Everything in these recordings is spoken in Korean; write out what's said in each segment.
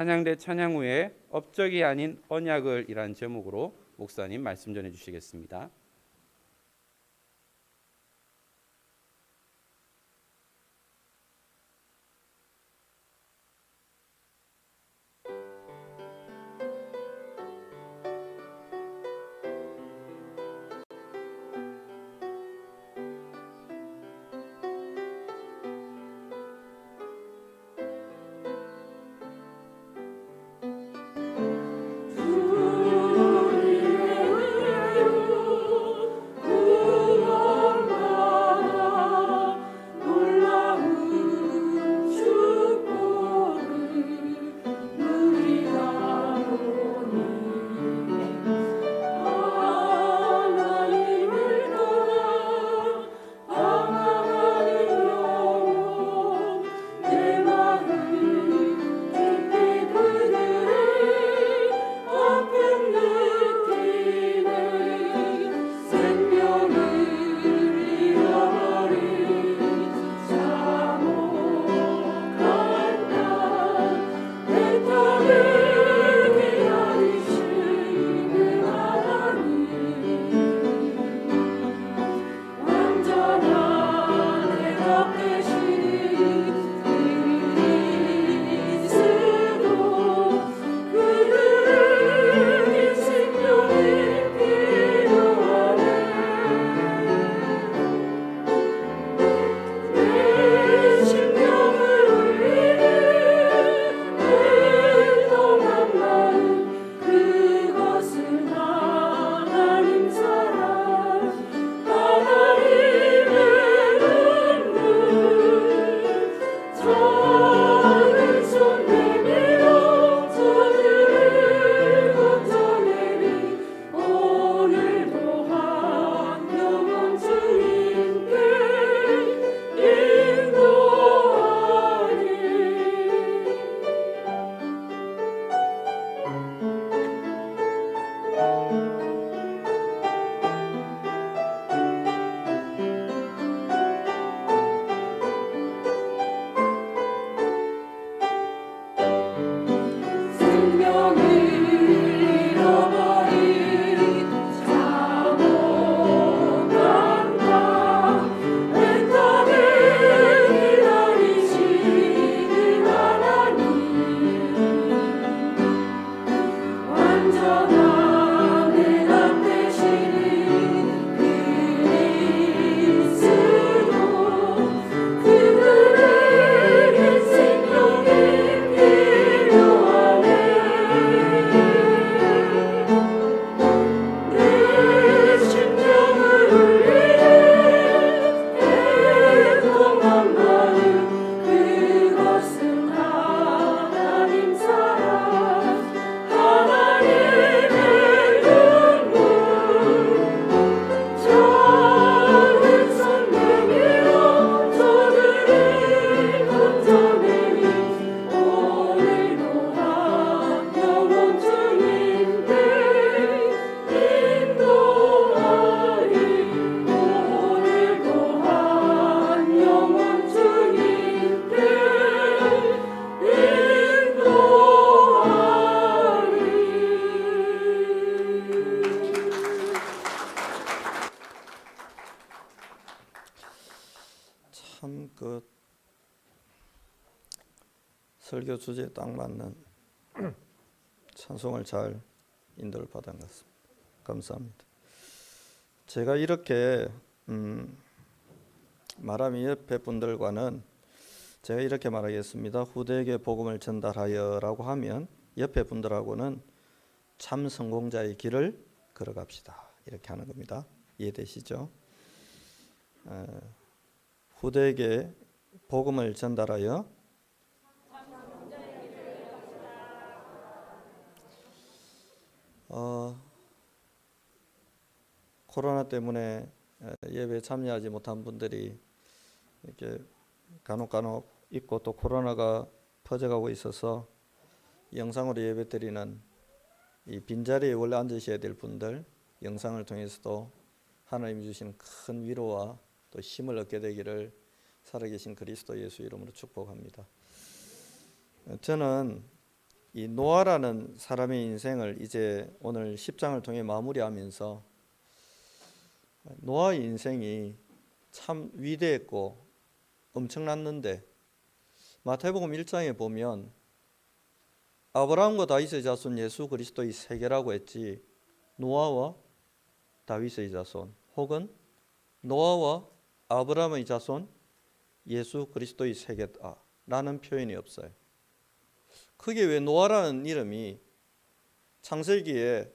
찬양대 찬양 후에 업적이 아닌 언약을 이란 제목으로 목사님 말씀 전해 주시겠습니다. 참 설교 주제에 딱 맞는 찬송을 잘 인도를 받은 것 같습니다. 감사합니다. 제가 이렇게 말하면 옆에 분들과는 제가 이렇게 말하겠습니다. 후대에게 복음을 전달하여라고 하면 옆에 분들하고는 참 성공자의 길을 걸어갑시다. 이렇게 하는 겁니다. 이해되시죠? 후대에게 복음을 전달하여 코로나 때문에 예배에 참여하지 못한 분들이 이렇게 간혹 있고 또 코로나가 퍼져가고 있어서 영상으로 예배드리는 이 빈자리에 원래 앉으셔야 될 분들 영상을 통해서도 하나님이 주신 큰 위로와 또 힘을 얻게 되기를 살아계신 그리스도 예수 이름으로 축복합니다. 저는 이 노아라는 사람의 인생을 이제 오늘 10장을 통해 마무리하면서 노아의 인생이 참 위대했고 엄청났는데 마태복음 1장에 보면 아브라함과 다윗의 자손 예수 그리스도의 세계라고 했지 노아와 다윗의 자손 혹은 노아와 아브라함의 자손 예수 그리스도의 세계다라는 표현이 없어요. 그게 왜 노아라는 이름이 창세기에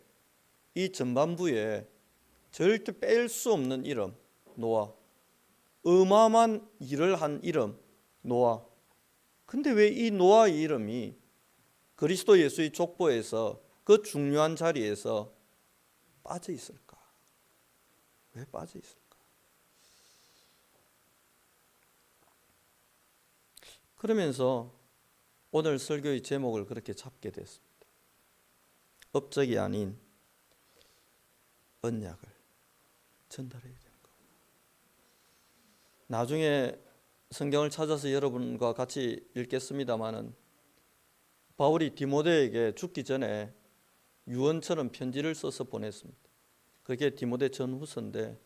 이 전반부에 절대 뺄 수 없는 이름 노아, 어마어마한 일을 한 이름 노아. 근데 왜 이 노아의 이름이 그리스도 예수의 족보에서 그 중요한 자리에서 빠져 있을까? 왜 빠져 있을까? 그러면서 오늘 설교의 제목을 그렇게 잡게 됐습니다. 업적이 아닌 언약을 전달해야 되는 겁니다. 나중에 성경을 찾아서 여러분과 같이 읽겠습니다마는 바울이 디모데에게 죽기 전에 유언처럼 편지를 써서 보냈습니다. 그게 디모데 전후서인데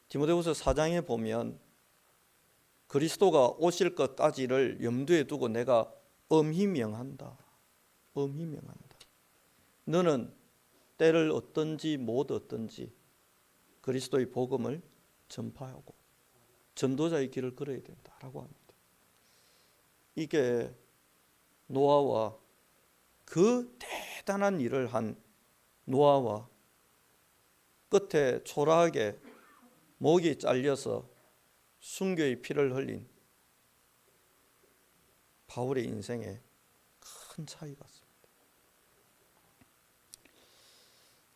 디모데후서 4장에 보면 그리스도가 오실 것까지를 염두에 두고 내가 엄히 명한다. 엄히 명한다. 너는 때를 얻든지 못 얻든지 그리스도의 복음을 전파하고 전도자의 길을 걸어야 된다라고 합니다. 이게 노아와 그 대단한 일을 한 노아와 끝에 초라하게 목이 잘려서 순교의 피를 흘린 바울의 인생에 큰 차이가 있습니다.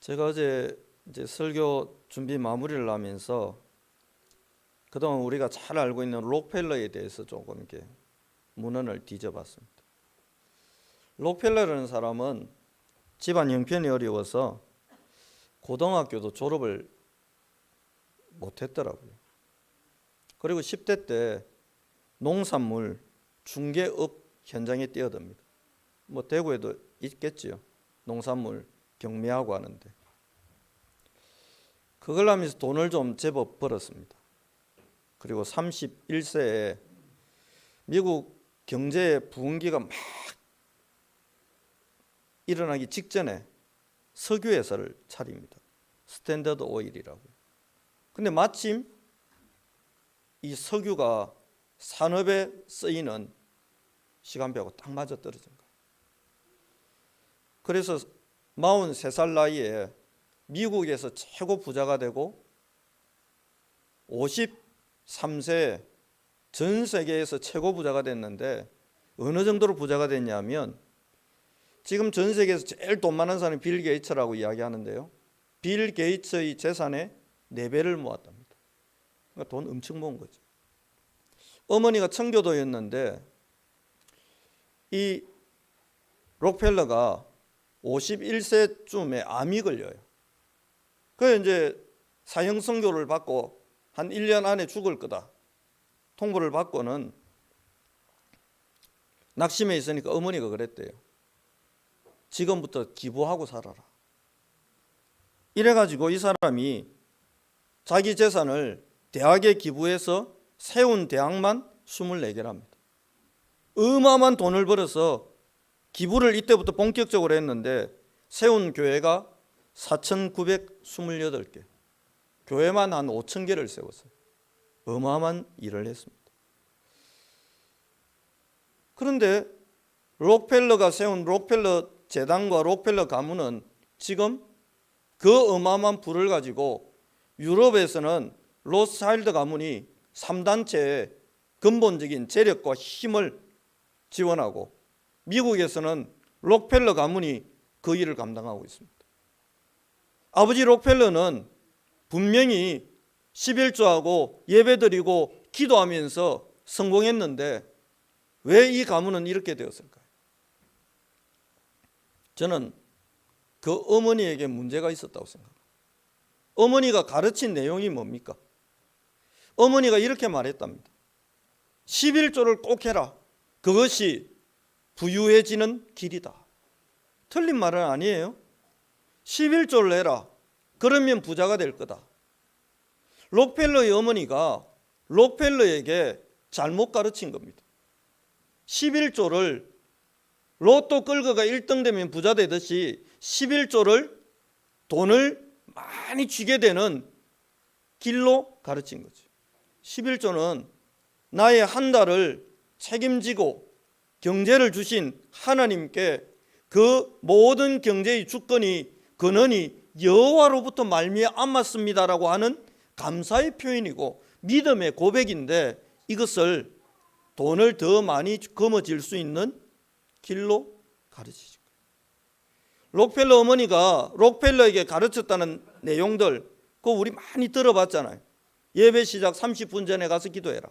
제가 어제 이제 설교 준비 마무리를 하면서 그동안 우리가 잘 알고 있는 록펠러에 대해서 조금 이렇게 문헌을 뒤져봤습니다. 록펠러라는 사람은 집안 형편이 어려워서 고등학교도 졸업을 못했더라고요. 그리고 10대 때 농산물 중개업 현장에 뛰어듭니다. 뭐 대구에도 있겠지요. 농산물 경매하고 하는데. 그걸 하면서 돈을 좀 제법 벌었습니다. 그리고 31세에 미국 경제의 부흥기가 막 일어나기 직전에 석유회사를 차립니다. 스탠더드 오일이라고요. 근데 마침 이 석유가 산업에 쓰이는 시간표하고 딱 맞아 떨어진 거예요. 그래서 43살 나이에 미국에서 최고 부자가 되고 53세에 전 세계에서 최고 부자가 됐는데 어느 정도로 부자가 됐냐면 지금 전 세계에서 제일 돈 많은 사람이 빌 게이츠라고 이야기하는데요. 빌 게이츠의 재산의 4배를 모았답니다. 그러니까 돈 엄청 모은 거죠. 어머니가 청교도였는데 이 록펠러가 51세쯤에 암이 걸려요. 그래서 이제 사형 선고를 받고 한 1년 안에 죽을 거다 통보를 받고는 낙심해 있으니까 어머니가 그랬대요. 지금부터 기부하고 살아라. 이래가지고 이 사람이 자기 재산을 대학에 기부해서 세운 대학만 24개랍니다. 어마어마한 돈을 벌어서 기부를 이때부터 본격적으로 했는데 세운 교회가 4,928개. 교회만 한 5,000개를 세웠어요. 어마어마한 일을 했습니다. 그런데 록펠러가 세운 록펠러 재단과 록펠러 가문은 지금 그 어마어마한 부를 가지고 유럽에서는 로스차일드 가문이 3단체의 근본적인 재력과 힘을 지원하고 미국에서는 록펠러 가문이 그 일을 감당하고 있습니다. 아버지 록펠러는 분명히 11조하고 예배드리고 기도하면서 성공했는데 왜 이 가문은 이렇게 되었을까요? 저는 그 어머니에게 문제가 있었다고 생각합니다. 어머니가 가르친 내용이 뭡니까? 어머니가 이렇게 말했답니다. 11조를 꼭 해라. 그것이 부유해지는 길이다. 틀린 말은 아니에요. 11조를 내라. 그러면 부자가 될 거다. 록펠러의 어머니가 록펠러에게 잘못 가르친 겁니다. 11조를 로또 끌거가 1등 되면 부자 되듯이 11조를 돈을 많이 쥐게 되는 길로 가르친 거죠. 11조는 나의 한 달을 책임지고 경제를 주신 하나님께 그 모든 경제의 주권이 근원이 여호와로부터 말미암았습니다라고 하는 감사의 표현이고 믿음의 고백인데, 이것을 돈을 더 많이 거머쥘 수 있는 길로 가르치죠. 록펠러 어머니가 록펠러에게 가르쳤다는 내용들, 그거 우리 많이 들어봤잖아요. 예배 시작 30분 전에 가서 기도해라.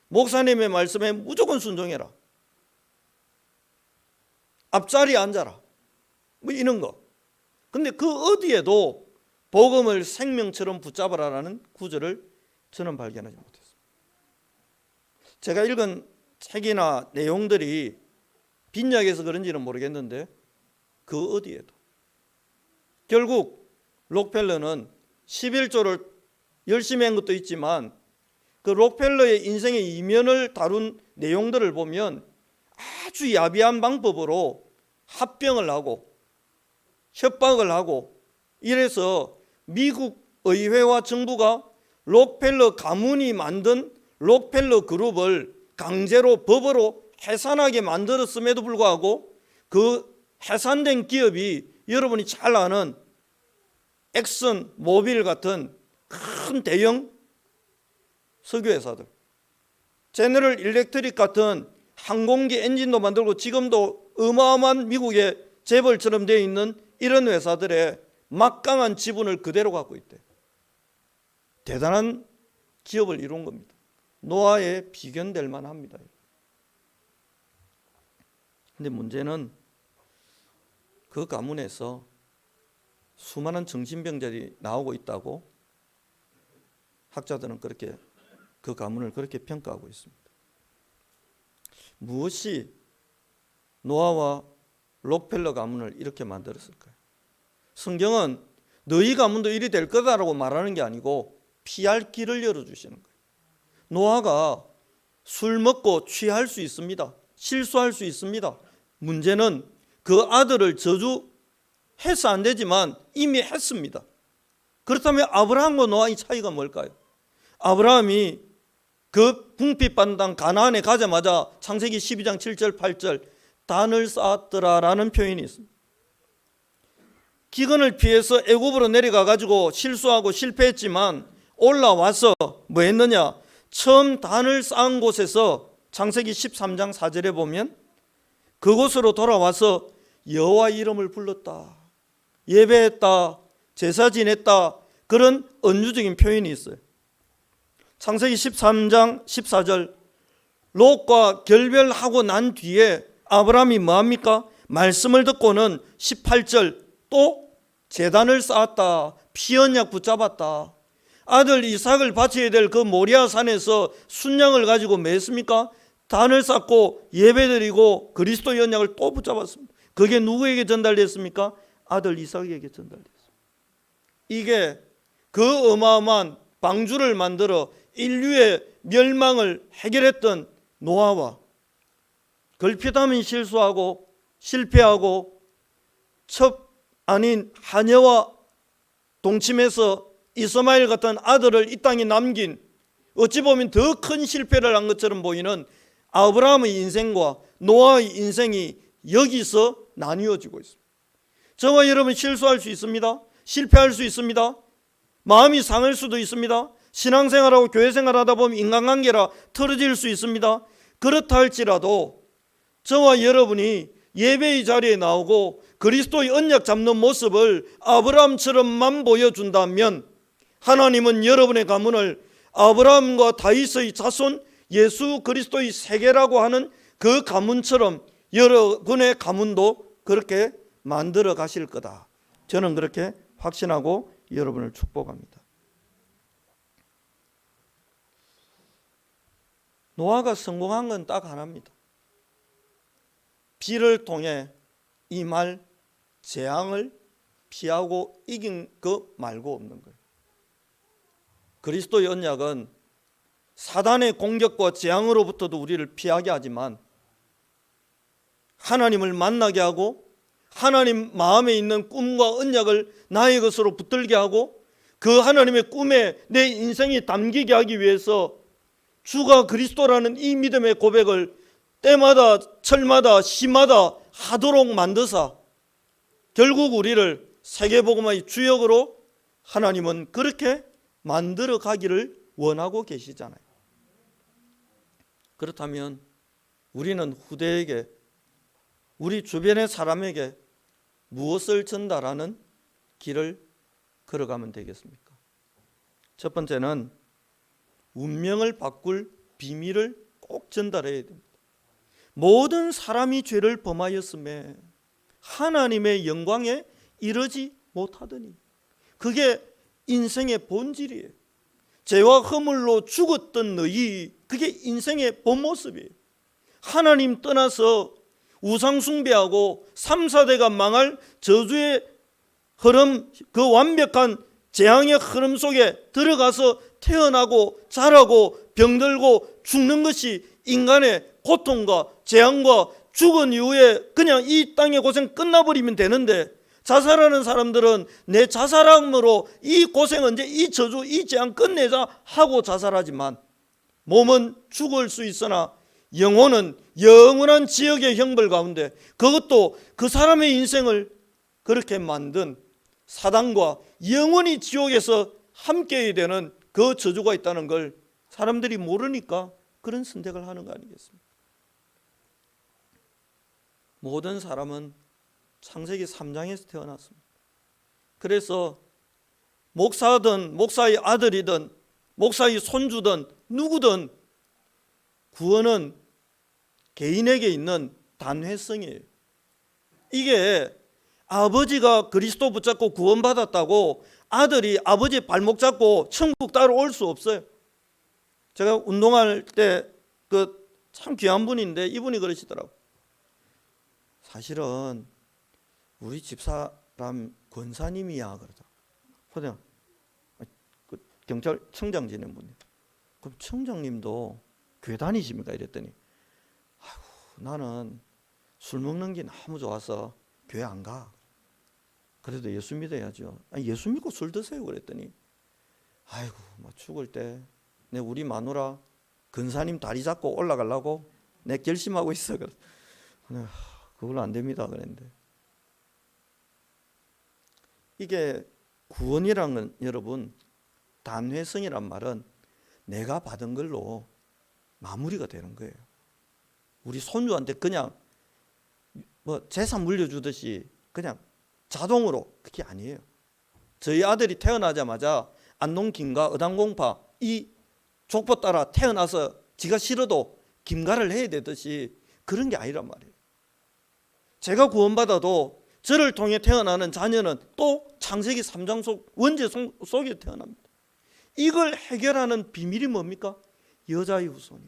목사님의 말씀에 무조건 순종해라. 앞자리에 앉아라. 뭐 이런 거. 근데 그 어디에도 복음을 생명처럼 붙잡아라라는 구절을 저는 발견하지 못했습니다. 제가 읽은 책이나 내용들이 빈약해서 그런지는 모르겠는데 그 어디에도 결국 록펠러는 11조를 열심히 한 것도 있지만 그 록펠러의 인생의 이면을 다룬 내용들을 보면 아주 야비한 방법으로 합병을 하고 협박을 하고 이래서 미국 의회와 정부가 록펠러 가문이 만든 록펠러 그룹을 강제로 법으로 해산하게 만들었음에도 불구하고 그 해산된 기업이 여러분이 잘 아는 엑슨 모빌 같은 큰 대형 석유회사들, 제너럴 일렉트릭 같은 항공기 엔진도 만들고 지금도 어마어마한 미국의 재벌처럼 되어 있는 이런 회사들의 막강한 지분을 그대로 갖고 있대. 대단한 기업을 이룬 겁니다. 노아에 비견될 만합니다. 근데 문제는 그 가문에서 수많은 정신병자들이 나오고 있다고 학자들은 그렇게 그 가문을 그렇게 평가하고 있습니다. 무엇이 노아와 록펠러 가문을 이렇게 만들었을까요? 성경은 너희 가문도 이리 될 거다라고 말하는 게 아니고 피할 길을 열어주시는 거예요. 노아가 술 먹고 취할 수 있습니다. 실수할 수 있습니다. 문제는 그 아들을 저주해서 안 되지만 이미 했습니다. 그렇다면 아브라함과 노아의 차이가 뭘까요? 아브라함이 그 궁핍받는 땅 가나안에 가자마자 창세기 12장 7절 8절 단을 쌓았더라라는 표현이 있습니다. 기근을 피해서 애굽으로 내려가 가지고 실수하고 실패했지만 올라와서 뭐 했느냐? 처음 단을 쌓은 곳에서 창세기 13장 4절에 보면 그곳으로 돌아와서 여호와 이름을 불렀다, 예배했다, 제사 지냈다, 그런 은유적인 표현이 있어요. 창세기 13장 14절 롯과 결별하고 난 뒤에 아브라함이 뭐합니까? 말씀을 듣고는 18절 또 제단을 쌓았다, 피 언약 붙잡았다. 아들 이삭을 바쳐야 될 그 모리아 산에서 순양을 가지고 뭐 했습니까? 단을 쌓고 예배드리고 그리스도의 언약을 또 붙잡았습니다. 그게 누구에게 전달됐습니까? 아들 이삭에게 전달됐습니다. 이게 그 어마어마한 방주를 만들어 인류의 멸망을 해결했던 노아와 걸핏하면 실수하고 실패하고 첩 아닌 하녀와 동침해서 이스마엘 같은 아들을 이 땅에 남긴, 어찌 보면 더 큰 실패를 한 것처럼 보이는 아브라함의 인생과 노아의 인생이 여기서 나뉘어지고 있습니다. 저와 여러분 실수할 수 있습니다. 실패할 수 있습니다. 마음이 상할 수도 있습니다. 신앙생활하고 교회생활하다 보면 인간관계라 틀어질 수 있습니다. 그렇다 할지라도 저와 여러분이 예배의 자리에 나오고 그리스도의 언약 잡는 모습을 아브라함처럼만 보여준다면 하나님은 여러분의 가문을 아브라함과 다윗의 자손 예수 그리스도의 세계라고 하는 그 가문처럼 여러분의 가문도 그렇게 만들어 가실 거다. 저는 그렇게 확신하고 여러분을 축복합니다. 노아가 성공한 건 딱 하나입니다. 비를 통해 임할 재앙을 피하고 이긴 거 말고 없는 거예요. 그리스도의 언약은 사단의 공격과 재앙으로부터도 우리를 피하게 하지만 하나님을 만나게 하고 하나님 마음에 있는 꿈과 언약을 나의 것으로 붙들게 하고 그 하나님의 꿈에 내 인생이 담기게 하기 위해서 주가 그리스도라는 이 믿음의 고백을 때마다 철마다 시마다 하도록 만드사 결국 우리를 세계복음화의 주역으로 하나님은 그렇게 만들어 가기를 원하고 계시잖아요. 그렇다면 우리는 후대에게 우리 주변의 사람에게 무엇을 전달하는 길을 걸어가면 되겠습니까? 첫 번째는 운명을 바꿀 비밀을 꼭 전달해야 됩니다. 모든 사람이 죄를 범하였음에 하나님의 영광에 이르지 못하더니 그게 인생의 본질이에요. 죄와 허물로 죽었던 너희 그게 인생의 본 모습이에요. 하나님 떠나서 우상 숭배하고 3, 4대가 망할 저주의 흐름 그 완벽한 재앙의 흐름 속에 들어가서 태어나고 자라고 병들고 죽는 것이 인간의 고통과 재앙과 죽은 이후에 그냥 이 땅의 고생 끝나버리면 되는데 자살하는 사람들은 내 자살함으로 이 고생 언제 이 저주 이 재앙 끝내자 하고 자살하지만 몸은 죽을 수 있으나 영혼은 영원한 지옥의 형벌 가운데 그것도 그 사람의 인생을 그렇게 만든 사단과 영원히 지옥에서 함께해야 되는 그 저주가 있다는 걸 사람들이 모르니까 그런 선택을 하는 거 아니겠습니까? 모든 사람은 창세기 3장에서 태어났습니다. 그래서 목사든 목사의 아들이든 목사의 손주든 누구든 구원은 개인에게 있는 단회성이에요. 이게 아버지가 그리스도 붙잡고 구원받았다고 아들이 아버지의 발목 잡고 천국 따라올 수 없어요. 제가 운동할 때 그 참 귀한 분인데 이분이 그러시더라고요. 사실은 우리 집사람 권사님이야 그러다. 그냥 그 경찰청장 지낸 분이. 그럼 청장님도 교회 다니십니까? 이랬더니 아이고 나는 술 먹는 게 너무 좋아서 교회 안 가. 그래도 예수 믿어야죠. 아니, 예수 믿고 술 드세요. 그랬더니 아이고 뭐 죽을 때 내 우리 마누라 근사님 다리 잡고 올라가려고 내 결심하고 있어. 그걸로 안 됩니다. 그랬는데 이게 구원이라는 건 여러분 단회성이란 말은 내가 받은 걸로 마무리가 되는 거예요. 우리 손주한테 그냥 뭐 재산 물려주듯이 그냥 자동으로 그게 아니에요. 저희 아들이 태어나자마자 안농김가 의당공파 이 족보 따라 태어나서 지가 싫어도 김가를 해야 되듯이 그런 게 아니란 말이에요. 제가 구원받아도 저를 통해 태어나는 자녀는 또 창세기 3장 속 원죄 속에 태어납니다. 이걸 해결하는 비밀이 뭡니까? 여자의 후손이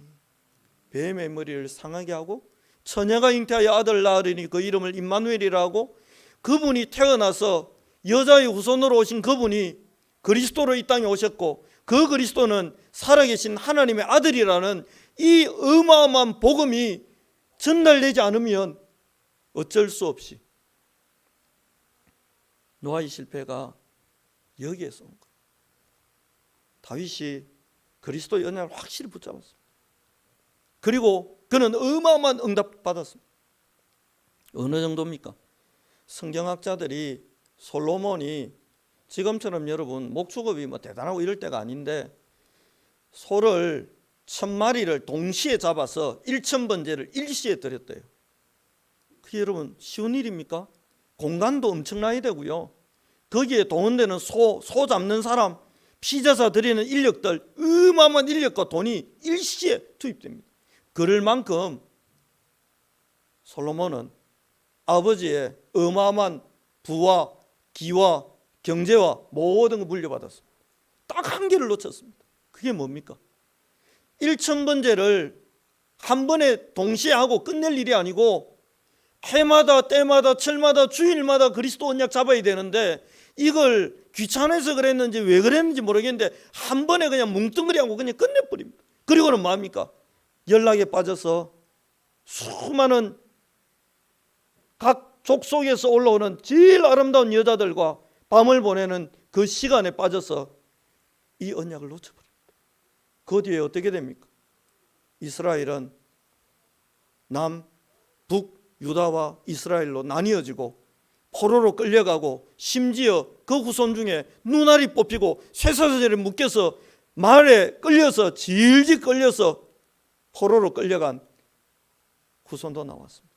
뱀의 머리를 상하게 하고 처녀가 잉태하여 아들 낳으리니 그 이름을 임마누엘이라 하고 그분이 태어나서 여자의 후손으로 오신 그분이 그리스도로 이 땅에 오셨고 그 그리스도는 살아계신 하나님의 아들이라는 이 어마어마한 복음이 전달되지 않으면 어쩔 수 없이 노아의 실패가 여기에서 온 거예요. 다윗이 그리스도의 언약을 확실히 붙잡았습니다. 그리고 그는 어마어마한 응답 받았습니다. 어느 정도입니까? 성경학자들이 솔로몬이 지금처럼 여러분 목축업이 뭐 대단하고 이럴 때가 아닌데 소를 1000마리를 동시에 잡아서 1000번제를 일시에 드렸대요. 그게 여러분 쉬운 일입니까? 공간도 엄청나야 되고요. 거기에 동원되는 소 잡는 사람, 피자사 드리는 인력들 어마어마한 인력과 돈이 일시에 투입됩니다. 그럴 만큼 솔로몬은 아버지의 어마어마한 부와 기와 경제와 모든 걸 물려받았습니다. 딱 한 개를 놓쳤습니다. 그게 뭡니까? 1000번제를 한 번에 동시에 하고 끝낼 일이 아니고 해마다 때마다 철마다 주일마다 그리스도 언약 잡아야 되는데 이걸 귀찮아서 그랬는지 왜 그랬는지 모르겠는데 한 번에 그냥 뭉뚱그리하고 그냥 끝내버립니다. 그리고는 뭡니까? 연락에 빠져서 수많은 각 족속에서 올라오는 제일 아름다운 여자들과 밤을 보내는 그 시간에 빠져서 이 언약을 놓쳐버립니다. 그 뒤에 어떻게 됩니까? 이스라엘은 남, 북, 유다와 이스라엘로 나뉘어지고 포로로 끌려가고 심지어 그 후손 중에 눈알이 뽑히고 쇠사슬에 묶여서 말에 끌려서 질질 끌려서 포로로 끌려간 후손도 나왔습니다.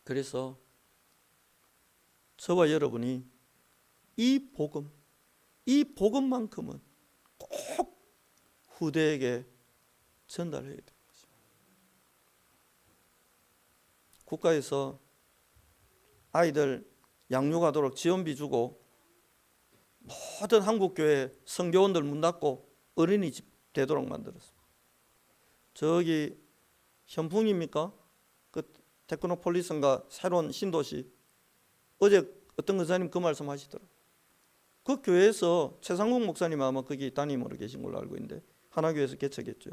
그래서 저와 여러분이 이 복음만큼은 꼭 후대에게 전달해야 됩니다. 국가에서 아이들 양육하도록 지원비 주고 모든 한국교회 선교원들 문 닫고 어린이집 되도록 만들었습니다. 저기 현풍입니까? 그 테크노폴리스인가 새로운 신도시 어제 어떤 권사님 그 말씀 하시더라고요. 그 교회에서 최상국 목사님 아마 거기 담임으로 계신 걸로 알고 있는데 하나교회에서 개척했죠.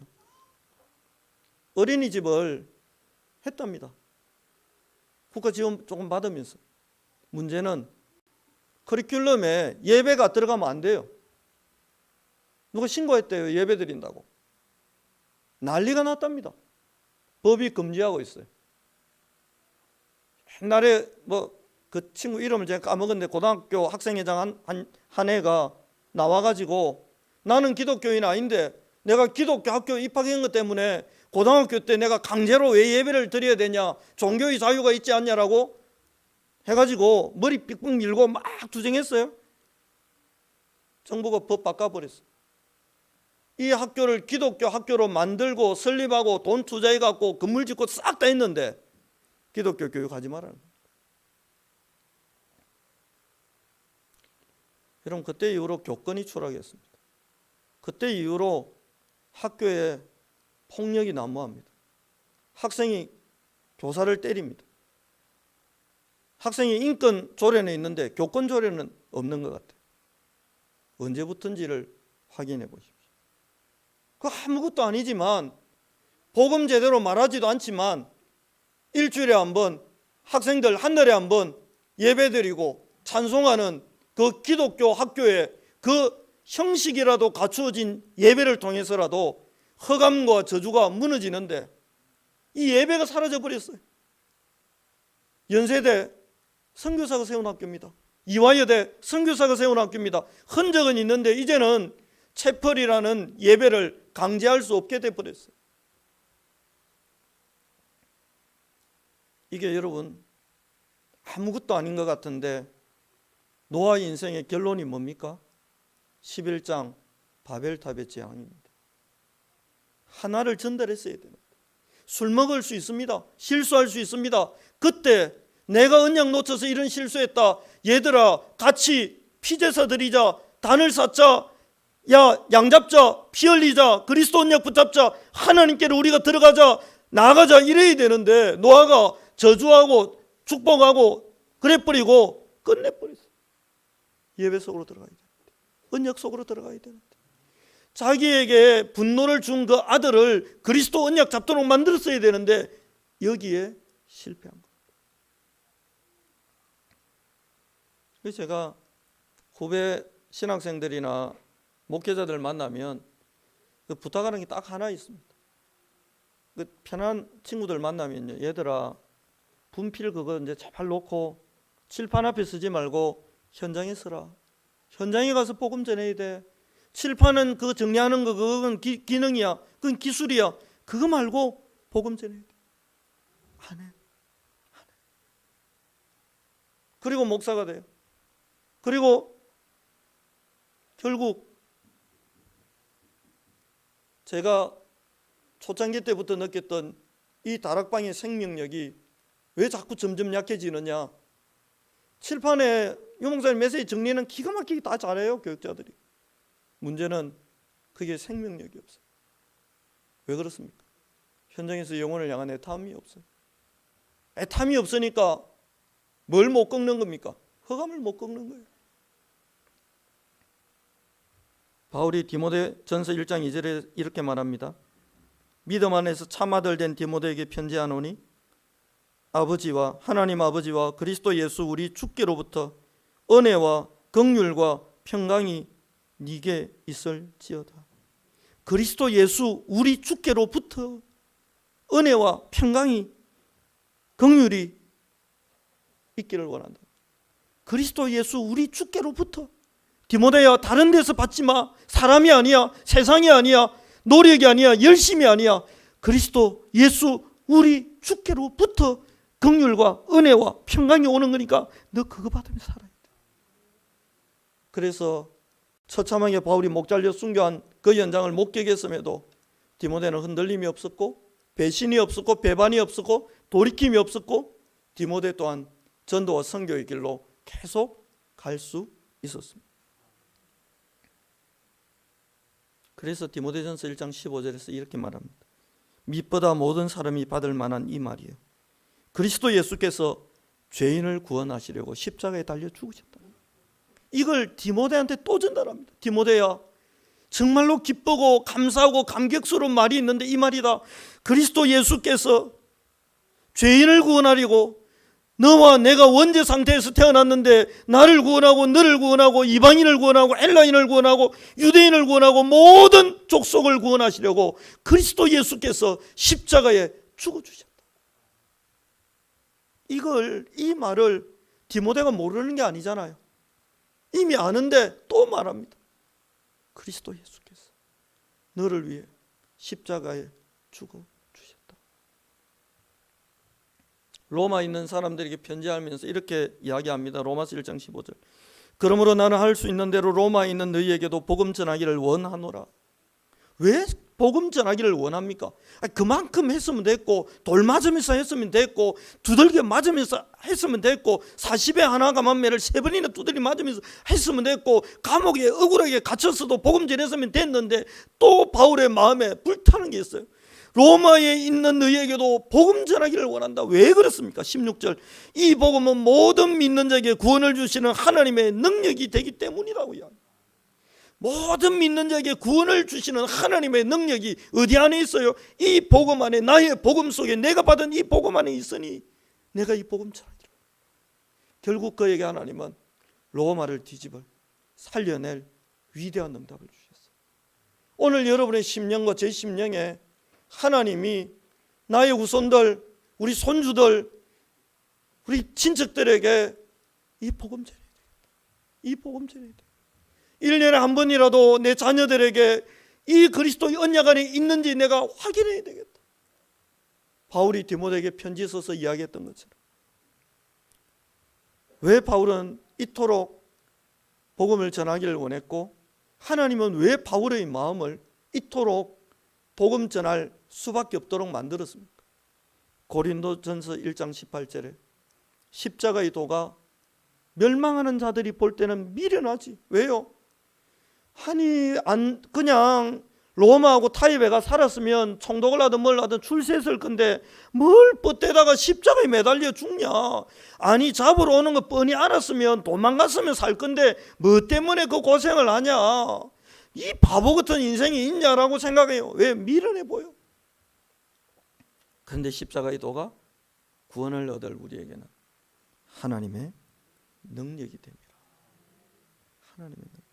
어린이집을 했답니다. 국가 지원 조금 받으면서. 문제는 커리큘럼에 예배가 들어가면 안 돼요. 누가 신고했대요. 예배 드린다고. 난리가 났답니다. 법이 금지하고 있어요. 옛날에 그 친구 이름을 제가 까먹었는데 고등학교 학생회장 한 애가 나와가지고 나는 기독교인 아닌데 내가 기독교 학교 입학한 것 때문에 고등학교 때 내가 강제로 왜 예배를 드려야 되냐, 종교의 자유가 있지 않냐라고 해가지고 머리 삑삑 밀고 막 투쟁했어요. 정부가 법 바꿔버렸어요. 이 학교를 기독교 학교로 만들고 설립하고 돈 투자해갖고 건물 짓고 싹 다 했는데 기독교 교육하지 말라는 거예요. 여러분 그때 이후로 교권이 추락했습니다. 그때 이후로 학교에 폭력이 난무합니다. 학생이 교사를 때립니다. 학생이 인권 조례는 있는데 교권 조례는 없는 것 같아요. 언제부턴지를 확인해 보십시오. 그 아무것도 아니지만 복음 제대로 말하지도 않지만 일주일에 한 번 학생들 한 달에 한 번 예배드리고 찬송하는 그 기독교 학교에 그 형식이라도 갖추어진 예배를 통해서라도 허감과 저주가 무너지는데 이 예배가 사라져 버렸어요. 연세대 선교사가 세운 학교입니다. 이화여대 선교사가 세운 학교입니다. 흔적은 있는데 이제는 채플이라는 예배를 강제할 수 없게 돼버렸어요. 이게 여러분 아무것도 아닌 것 같은데 노아의 인생의 결론이 뭡니까? 11장 바벨탑의 재앙입니다. 하나를 전달했어야 됩니다. 술 먹을 수 있습니다. 실수할 수 있습니다. 그때 내가 언약 놓쳐서 이런 실수했다. 얘들아 같이 피제사 드리자. 단을 쌓자. 야 양 잡자. 피 흘리자. 그리스도 언약 붙잡자. 하나님께로 우리가 들어가자. 나가자 이래야 되는데 노아가 저주하고 축복하고 그래버리고 끝내버렸어요. 예배 속으로 들어가야 되는데 언약 속으로 들어가야 되는데 자기에게 분노를 준 그 아들을 그리스도 언약 잡도록 만들었어야 되는데 여기에 실패한 겁니다. 그래서 제가 후배 신학생들이나 목회자들 만나면 그 부탁하는 게 딱 하나 있습니다. 그 편한 친구들 만나면요, 얘들아 분필 그거 이제 제발 놓고 칠판 앞에 쓰지 말고 현장에 쓰라. 현장에 가서 복음 전해야 돼. 칠판은 그거 정리하는 거 그건 기능이야. 그건 기술이야. 그거 말고 복음 전해야 돼. 안 해. 그리고 목사가 돼요. 그리고 결국 제가 초창기 때부터 느꼈던 이 다락방의 생명력이 왜 자꾸 점점 약해지느냐. 칠판에 유목사님 메시지 정리는 기가 막히게 다 잘해요. 교육자들이. 문제는 그게 생명력이 없어요. 왜 그렇습니까? 현장에서 영혼을 향한 애탐이 없어요. 애탐이 없으니까 뭘 못 꺾는 겁니까? 흑암을 못 꺾는 거예요. 바울이 디모데전서 1장 2절에 이렇게 말합니다. 믿음 안에서 참 아들 된 디모데에게 편지하노니 아버지와 하나님 아버지와 그리스도 예수 우리 주께로부터 은혜와 긍휼과 평강이 네게 있을지어다. 그리스도 예수 우리 주께로부터 은혜와 평강이 긍휼이 있기를 원한다. 그리스도 예수 우리 주께로부터. 디모데야, 다른 데서 받지 마. 사람이 아니야, 세상이 아니야, 노력이 아니야, 열심이 아니야. 그리스도 예수 우리 주께로부터 긍휼과 은혜와 평강이 오는 거니까 너 그거 받으며 살아야 돼. 그래서 처참하게 바울이 목 잘려 순교한 그 현장을 목격했음에도 디모데는 흔들림이 없었고 배신이 없었고 배반이 없었고 돌이킴이 없었고 디모데 또한 전도와 선교의 길로 계속 갈 수 있었습니다. 그래서 디모데전서 1장 15절에서 이렇게 말합니다. 밑보다 모든 사람이 받을 만한 이 말이에요. 그리스도 예수께서 죄인을 구원하시려고 십자가에 달려 죽으셨다. 이걸 디모데한테 또 전달합니다. 디모데야, 정말로 기쁘고 감사하고 감격스러운 말이 있는데 이 말이다. 그리스도 예수께서 죄인을 구원하려고 너와 내가 원죄 상태에서 태어났는데 나를 구원하고 너를 구원하고 이방인을 구원하고 헬라인을 구원하고 유대인을 구원하고 모든 족속을 구원하시려고 그리스도 예수께서 십자가에 죽어주셨다. 이 말을 디모데가 모르는 게 아니잖아요. 이미 아는데 또 말합니다. 그리스도 예수께서 너를 위해 십자가에 죽어주셨다. 로마에 있는 사람들에게 편지하면서 이렇게 이야기합니다. 로마서 1장 15절. 그러므로 나는 할 수 있는 대로 로마에 있는 너희에게도 복음 전하기를 원하노라. 왜 복음 전하기를 원합니까? 그만큼 했으면 됐고 돌 맞으면서 했으면 됐고 두들겨 맞으면서 했으면 됐고 40에 하나 감한매를 3번이나 두드려 맞으면서 했으면 됐고 감옥에 억울하게 갇혔어도 복음 전했으면 됐는데 또 바울의 마음에 불타는 게 있어요. 로마에 있는 너희에게도 복음 전하기를 원한다. 왜 그렇습니까? 16절. 이 복음은 모든 믿는 자에게 구원을 주시는 하나님의 능력이 되기 때문이라고요. 모든 믿는 자에게 구원을 주시는 하나님의 능력이 어디 안에 있어요? 이 복음 안에, 나의 복음 속에, 내가 받은 이 복음 안에 있으니 내가 이 복음 전하기를. 결국 그에게 하나님은 로마를 뒤집어 살려낼 위대한 응답을 주셨어요. 오늘 여러분의 심령과 제 심령에 하나님이 나의 후손들, 우리 손주들, 우리 친척들에게 이 복음 전해야 되겠다. 이 복음 전해야 돼. 1년에 한 번이라도 내 자녀들에게 이 그리스도의 언약 안에 있는지 내가 확인해야 되겠다. 바울이 디모데에게 편지 써서 이야기했던 것처럼. 왜 바울은 이토록 복음을 전하기를 원했고 하나님은 왜 바울의 마음을 이토록 복음 전할 수밖에 없도록 만들었습니까? 고린도전서 1장 18절에 십자가의 도가 멸망하는 자들이 볼 때는 미련하지. 왜요? 아니 그냥 로마하고 타입에가 살았으면 총독을 하든 뭘 하든 출세했을 건데 뭘 뻗대다가 십자가에 매달려 죽냐. 아니 잡으러 오는 거 뻔히 알았으면 도망갔으면 살 건데 뭐 때문에 그 고생을 하냐. 이 바보 같은 인생이 있냐라고 생각해요. 왜? 미련해 보여. 그런데 십자가의 도가 구원을 얻을 우리에게는 하나님의 능력이 됩니다. 하나님의 능력.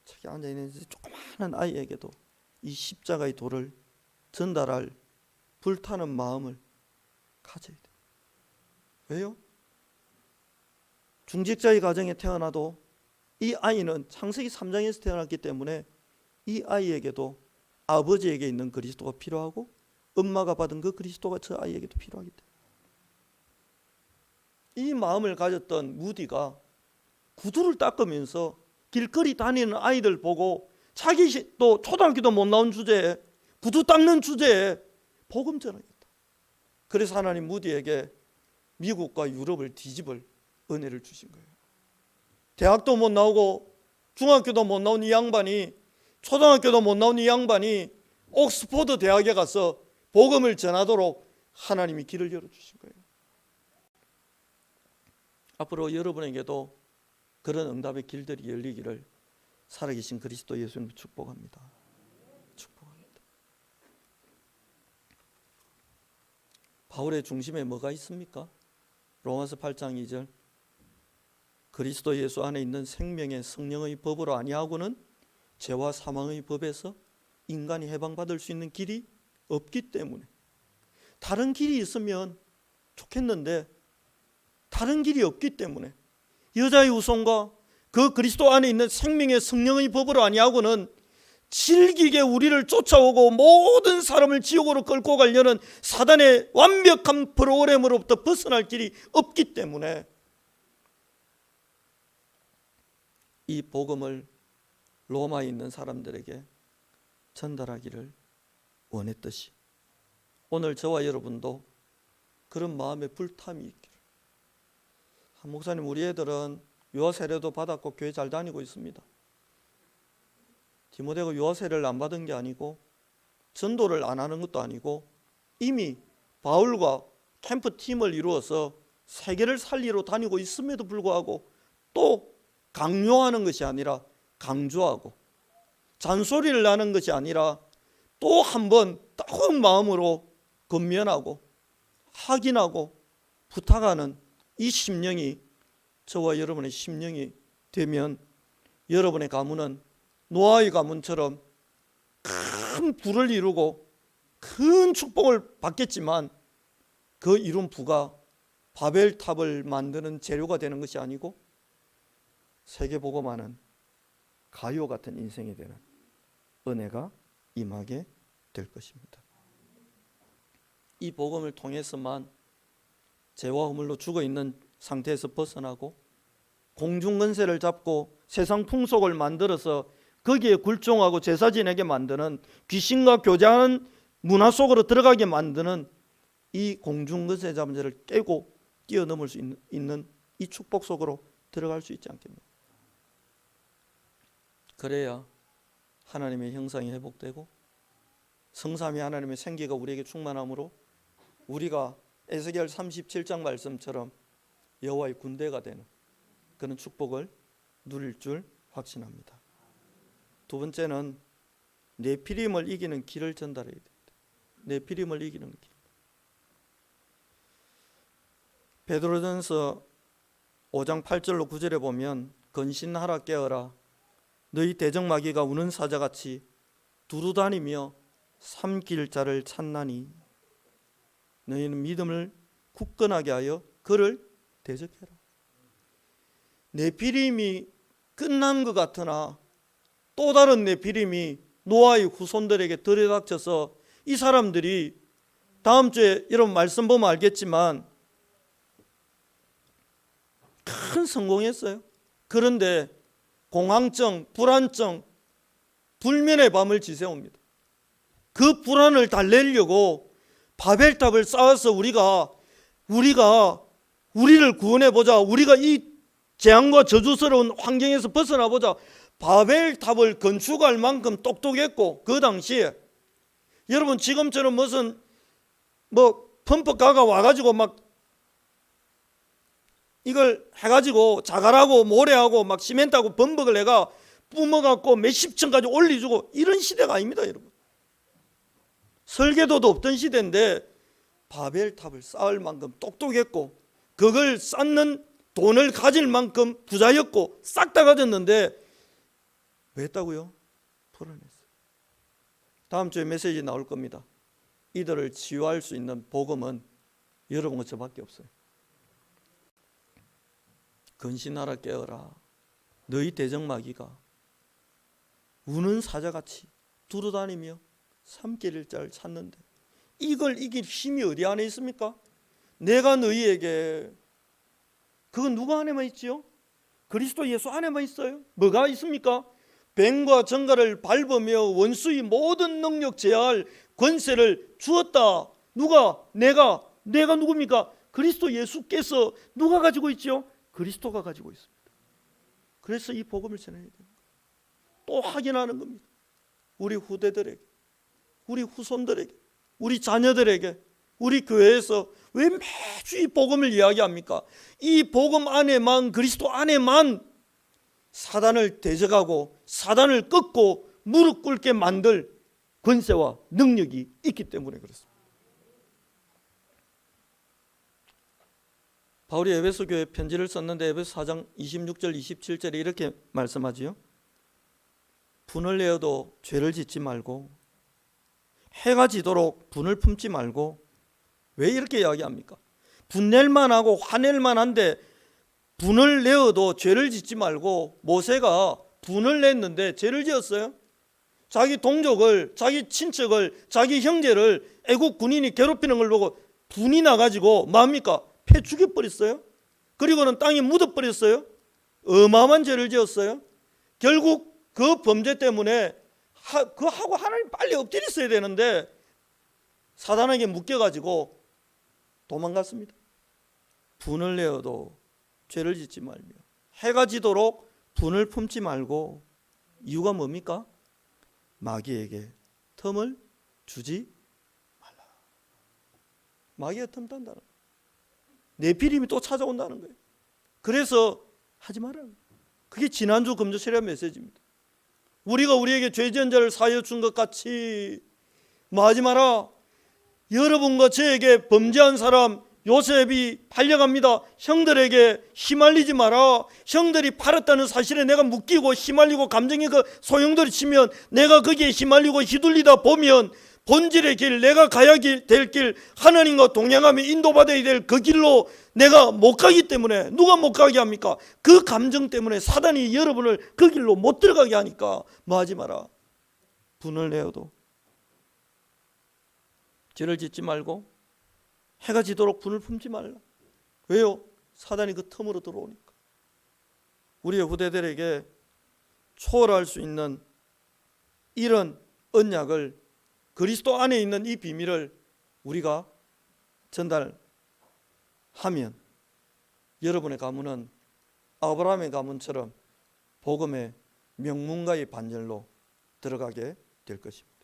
저기 앉아있는 조그마한 아이에게도 이 십자가의 도를 전달할 불타는 마음을 가져야 돼요. 왜요? 중직자의 가정에 태어나도 이 아이는 창세기 3장에서 태어났기 때문에 이 아이에게도 아버지에게 있는 그리스도가 필요하고 엄마가 받은 그 그리스도가 저 아이에게도 필요하기 때문에 이 마음을 가졌던 무디가 구두를 닦으면서 길거리 다니는 아이들 보고 자기 또 초등학교도 못 나온 주제에 구두 닦는 주제에 복음 전하겠다. 그래서 하나님 무디에게 미국과 유럽을 뒤집을 은혜를 주신 거예요. 대학도 못 나오고 중학교도 못 나온 이 양반이 초등학교도 못 나온 이 양반이 옥스포드 대학에 가서 복음을 전하도록 하나님이 길을 열어주신 거예요. 앞으로 여러분에게도 그런 응답의 길들이 열리기를 살아계신 그리스도 예수님을 축복합니다. 축복합니다. 바울의 중심에 뭐가 있습니까? 로마서 8장 2절 그리스도 예수 안에 있는 생명의 성령의 법으로 아니하고는 죄와 사망의 법에서 인간이 해방받을 수 있는 길이 없기 때문에 다른 길이 있으면 좋겠는데 다른 길이 없기 때문에 여자의 후손과 그 그리스도 안에 있는 생명의 성령의 법으로 아니하고는 질기게 우리를 쫓아오고 모든 사람을 지옥으로 끌고 가려는 사단의 완벽한 프로그램으로부터 벗어날 길이 없기 때문에 이 복음을 로마에 있는 사람들에게 전달하기를 원했듯이 오늘 저와 여러분도 그런 마음의 불탐이 있기를. 목사님, 우리 애들은 유아 세례도 받았고 교회 잘 다니고 있습니다. 디모데가 유아 세례를 안 받은 게 아니고 전도를 안 하는 것도 아니고 이미 바울과 캠프 팀을 이루어서 세계를 살리러 다니고 있음에도 불구하고 또 강요하는 것이 아니라 강조하고 잔소리를 하는 것이 아니라 또 한 번 따가운 마음으로 권면하고 확인하고 부탁하는 이 심령이 저와 여러분의 심령이 되면 여러분의 가문은 노아의 가문처럼 큰 부를 이루고 큰 축복을 받겠지만 그 이룬 부가 바벨탑을 만드는 재료가 되는 것이 아니고 세계복음화는 가요 같은 인생이 되는 은혜가 임하게 될 것입니다. 이 복음을 통해서만 죄와 허물로 죽어있는 상태에서 벗어나고 공중근세를 잡고 세상 풍속을 만들어서 거기에 굴종하고 제사 지내게 만드는 귀신과 교제하는 문화 속으로 들어가게 만드는 이 공중근세 잡은 죄를 깨고 뛰어넘을 수 있는 이 축복 속으로 들어갈 수 있지 않겠습니까? 그래야 하나님의 형상이 회복되고 성삼위 하나님의 생기가 우리에게 충만함으로 우리가 에스겔 37장 말씀처럼 여호와의 군대가 되는 그런 축복을 누릴 줄 확신합니다. 두 번째는 네피림을 이기는 길을 전달해야 됩니다. 네피림을 이기는 길. 베드로전서 5장 8절로 9절에 보면 근신하라 깨어라 너희 대적마귀가 우는 사자같이 두루다니며 삼킬 자를 찾나니 너희는 믿음을 굳건하게 하여 그를 대적해라. 네피림이 끝난 것 같으나 또 다른 네피림이 노아의 후손들에게 들이닥쳐서 이 사람들이 다음 주에 여러분 말씀 보면 알겠지만 큰 성공했어요. 그런데 공황증, 불안증, 불면의 밤을 지새웁니다. 그 불안을 달래려고 바벨탑을 쌓아서 우리가 우리를 구원해 보자. 우리가 이 재앙과 저주스러운 환경에서 벗어나 보자. 바벨탑을 건축할 만큼 똑똑했고 그 당시에 여러분 지금처럼 무슨 펌프카가 와가지고 막 이걸 해가지고 자갈하고 모래하고 막 시멘트하고 범벅을 해가 뿜어갖고 몇십 층까지 올려주고 이런 시대가 아닙니다, 여러분. 설계도도 없던 시대인데 바벨탑을 쌓을 만큼 똑똑했고 그걸 쌓는 돈을 가질 만큼 부자였고 싹 다 가졌는데 왜 했다고요? 불안했어요. 다음 주에 메시지 나올 겁니다. 이들을 치유할 수 있는 복음은 여러분과 저밖에 없어요. 근신하라 깨어라 너희 대적마귀가 우는 사자같이 두루다니며 삼킬 자를 찾는데 이걸 이길 힘이 어디 안에 있습니까? 내가 너희에게 그건 누구 안에만 있지요? 그리스도 예수 안에만 있어요. 뭐가 있습니까? 뱀과 정갈을 밟으며 원수의 모든 능력 제할 권세를 주었다. 누가? 내가 누굽니까? 그리스도 예수께서 누가 가지고 있지요? 그리스도가 가지고 있습니다. 그래서 이 복음을 전해야 됩니다. 또 확인하는 겁니다. 우리 후대들에게 우리 후손들에게, 우리 자녀들에게, 우리 교회에서 왜 매주 이 복음을 이야기합니까? 이 복음 안에만, 그리스도 안에만 사단을 대적하고 사단을 꺾고 무릎 꿇게 만들 권세와 능력이 있기 때문에 그렇습니다. 바울이 에베소 교회에 편지를 썼는데 에베소 4장 26절 27절에 이렇게 말씀하지요. 분을 내어도 죄를 짓지 말고 해가 지도록 분을 품지 말고. 왜 이렇게 이야기합니까? 분낼만 하고 화낼만 한데 분을 내어도 죄를 짓지 말고. 모세가 분을 냈는데 죄를 지었어요? 자기 동족을, 자기 친척을, 자기 형제를 애국 군인이 괴롭히는 걸 보고 분이 나가지고 뭡니까? 패 죽여버렸어요. 그리고는 땅에 묻어버렸어요. 어마어마한 죄를 지었어요. 결국 그 범죄 때문에 그하고 하나님 빨리 엎드렸어야 되는데 사단에게 묶여가지고 도망갔습니다. 분을 내어도 죄를 짓지 말며 해가 지도록 분을 품지 말고. 이유가 뭡니까? 마귀에게 틈을 주지 말라. 마귀가 틈 탄다는 거예요. 네피림이 또 찾아온다는 거예요. 그래서 하지 말아요. 그게 지난주 금주세례 메시지입니다. 우리가 우리에게 죄 지은 자를 사하여 준 것 같이 뭐 하지 마라. 여러분과 저에게 범죄한 사람 요셉이 팔려갑니다. 형들에게 휘말리지 마라. 형들이 팔았다는 사실에 내가 묶이고 휘말리고 감정이 그 소용돌이 치면 내가 거기에 휘말리고 휘둘리다 보면 본질의 길, 내가 가야 될 길, 하나님과 동행하며 인도받아야 될 그 길로 내가 못 가기 때문에. 누가 못 가게 합니까? 그 감정 때문에 사단이 여러분을 그 길로 못 들어가게 하니까 뭐 하지 마라. 분을 내어도 죄를 짓지 말고 해가 지도록 분을 품지 말라. 왜요? 사단이 그 틈으로 들어오니까. 우리의 후대들에게 초월할 수 있는 이런 언약을, 그리스도 안에 있는 이 비밀을 우리가 전달하면 여러분의 가문은 아브라함의 가문처럼 복음의 명문가의 반열로 들어가게 될 것입니다.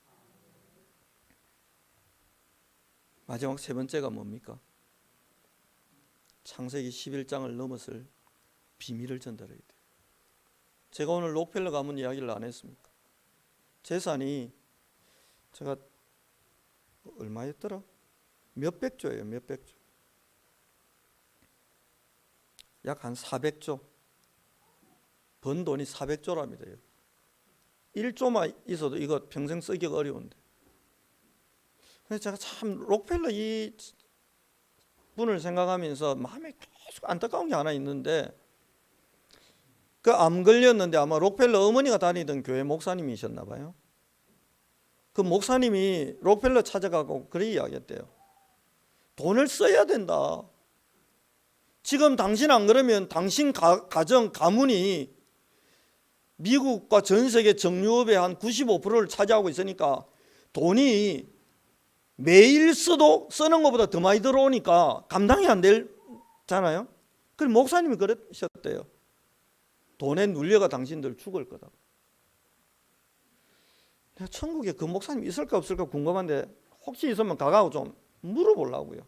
마지막 세 번째가 뭡니까? 창세기 11장을 넘어설 비밀을 전달해야 돼요. 제가 오늘 록펠러 가문 이야기를 안 했습니까? 재산이 제가 얼마였더라? 몇백조예요. 몇백조. 약 한 400조. 번 돈이 400조랍니다. 1조만 있어도 이거 평생 쓰기가 어려운데. 그래서 제가 참 록펠러 이 분을 생각하면서 마음에 계속 안타까운 게 하나 있는데, 그 암 걸렸는데 아마 록펠러 어머니가 다니던 교회 목사님이셨나 봐요. 그 목사님이 록펠러 찾아가고 그렇게 이야기했대요. 돈을 써야 된다. 지금 당신 안 그러면 당신 가정, 가문이 미국과 전 세계 정유업의 한 95%를 차지하고 있으니까 돈이 매일 써도 쓰는 것보다 더 많이 들어오니까 감당이 안 되잖아요. 그래서 목사님이 그러셨대요. 돈에 눌려가 당신들 죽을 거다. 내가 천국에 그 목사님 있을까 없을까 궁금한데 혹시 있으면 가가고 좀 물어보려고요.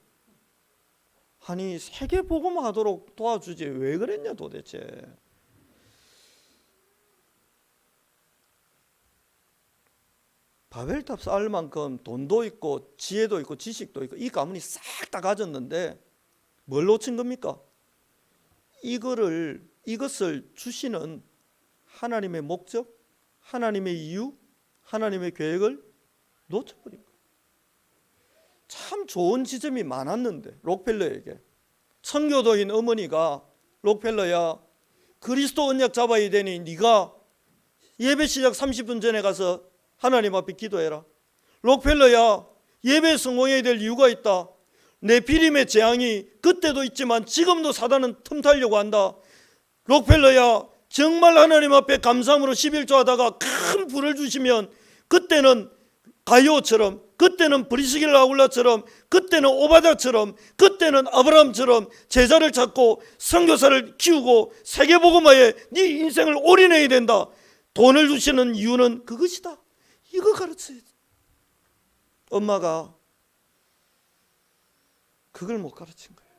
아니 세계 복음하도록 도와주지 왜 그랬냐 도대체. 바벨탑 쌓을 만큼 돈도 있고 지혜도 있고 지식도 있고 이 가문이 싹 다 가졌는데 뭘 놓친 겁니까? 이것을 주시는 하나님의 목적, 하나님의 이유, 하나님의 계획을 놓쳐버린 거예요. 참 좋은 지점이 많았는데 록펠러에게 청교도인 어머니가 록펠러야 그리스도 언약 잡아야 되니 네가 예배 시작 30분 전에 가서 하나님 앞에 기도해라. 록펠러야 예배 성공해야 될 이유가 있다. 네피림의 재앙이 그때도 있지만 지금도 사단은 틈타려고 한다. 록펠러야 정말 하나님 앞에 감사함으로 11조 하다가 큰 불을 주시면 그때는 가이오처럼, 그때는 브리스길라 아굴라처럼, 그때는 오바댜처럼, 그때는 아브라함처럼 제자를 찾고 선교사를 키우고 세계복음화에 네 인생을 올인해야 된다. 돈을 주시는 이유는 그것이다. 이거 가르쳐야 돼. 엄마가 그걸 못 가르친 거예요.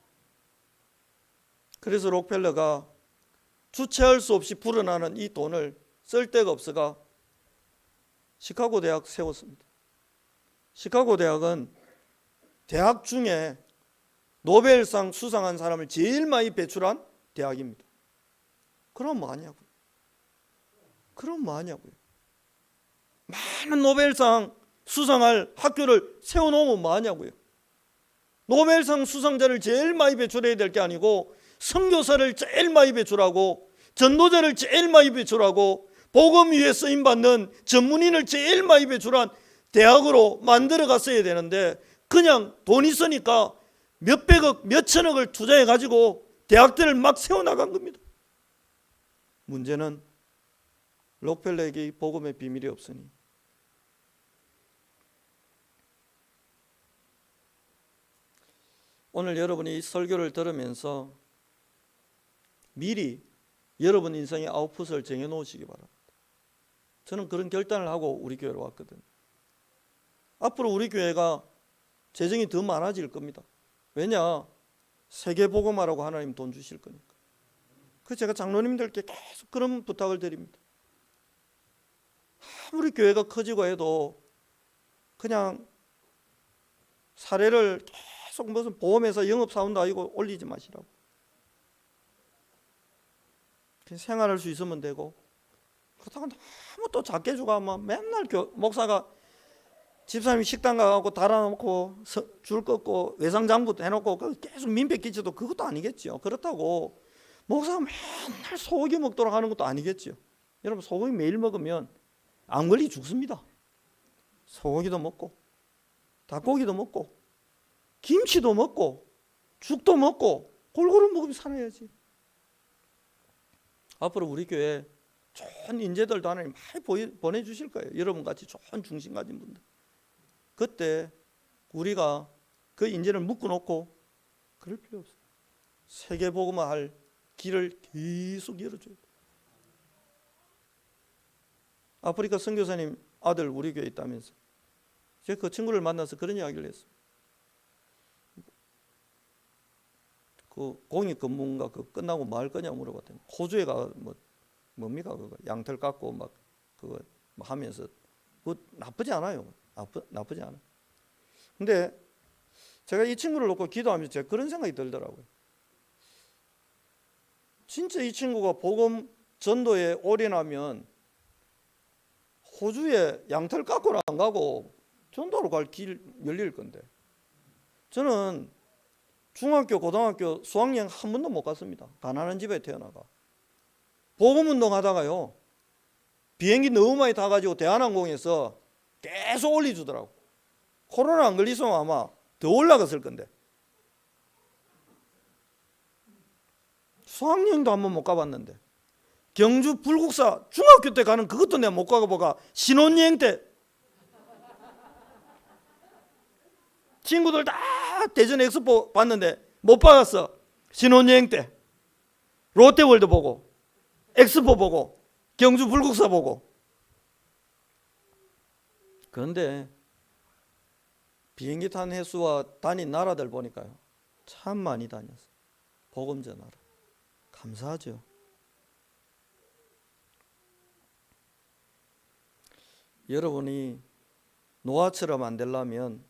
그래서 록펠러가 주체할 수 없이 불어나는 이 돈을 쓸 데가 없어가 시카고 대학 세웠습니다. 시카고 대학은 대학 중에 노벨상 수상한 사람을 제일 많이 배출한 대학입니다. 그럼 뭐하냐고요? 그럼 뭐하냐고요? 많은 노벨상 수상할 학교를 세워놓으면 뭐하냐고요? 노벨상 수상자를 제일 많이 배출해야 될 게 아니고 선교사를 제일 많이 배출하고 전도자를 제일 많이 배출하고 복음 위에 쓰임받는 전문인을 제일 많이 배출한 대학으로 만들어 갔어야 되는데 그냥 돈 있으니까 몇백억 몇천억을 투자해 가지고 대학들을 막 세워나간 겁니다. 문제는 록펠러에게 복음의 비밀이 없으니 오늘 여러분이 이 설교를 들으면서 미리 여러분 인생의 아웃풋을 정해놓으시기 바랍니다. 저는 그런 결단을 하고 우리 교회로 왔거든요. 앞으로 우리 교회가 재정이 더 많아질 겁니다. 왜냐? 세계복음화라고 하나님 돈 주실 거니까. 그래서 제가 장로님들께 계속 그런 부탁을 드립니다. 아무리 교회가 커지고 해도 그냥 사례를 계속 무슨 보험회사 영업사원도 아니고 올리지 마시라고. 그냥 생활할 수 있으면 되고 그렇다고 너무 또 작게 주고 하면 맨날 목사가 집사님이 식당 가고 달아놓고 줄 긋고 외상장부도 해놓고 계속 민폐 끼쳐도 그것도 아니겠죠. 그렇다고 목사가 맨날 소고기 먹도록 하는 것도 아니겠죠. 여러분 소고기 매일 먹으면 안 걸리 죽습니다. 소고기도 먹고 닭고기도 먹고 김치도 먹고 죽도 먹고 골고루 먹으면 살아야지. 앞으로 우리 교회 좋은 인재들도 하나님 많이 보내주실 거예요. 여러분같이 좋은 중심 가진 분들. 그때 우리가 그 인재를 묶어놓고 그럴 필요 없어요. 세계복음화 할 길을 계속 열어줘야 돼요. 아프리카 선교사님 아들 우리 교회에 있다면서 제가 그 친구를 만나서 그런 이야기를 했어요. 그 공익 근무인가 그 끝나고 뭐 할 거냐고 물어봤더니 호주에 가 뭡니까 그거 양털 깎고 막 그거 하면서 그거 나쁘지 않아요. 나쁘지 않아. 근데 제가 이 친구를 놓고 기도하면서 제가 그런 생각이 들더라고요. 진짜 이 친구가 복음 전도에 올인하면 호주에 양털 깎으러 안 가고 전도로 갈 길 열릴 건데 저는 중학교, 고등학교 수학여행 한 번도 못 갔습니다. 가난한 집에 태어나가. 복음운동 하다가요. 비행기 너무 많이 타가지고 대한항공에서 계속 올려주더라고. 코로나 안 걸리면 아마 더 올라갔을 건데. 수학여행도 한 번 못 가봤는데. 경주 불국사 중학교 때 가는 그것도 내가 못 가보가 신혼여행 때. 친구들 다 대전 엑스포 봤는데 못 받았어. 신혼여행 때 롯데월드 보고 엑스포 보고 경주 불국사 보고. 그런데 비행기 탄 횟수와 다닌 나라들 보니까요 참 많이 다녔어요. 복음 전하러. 감사하죠. 여러분이 노아처럼 안 되려면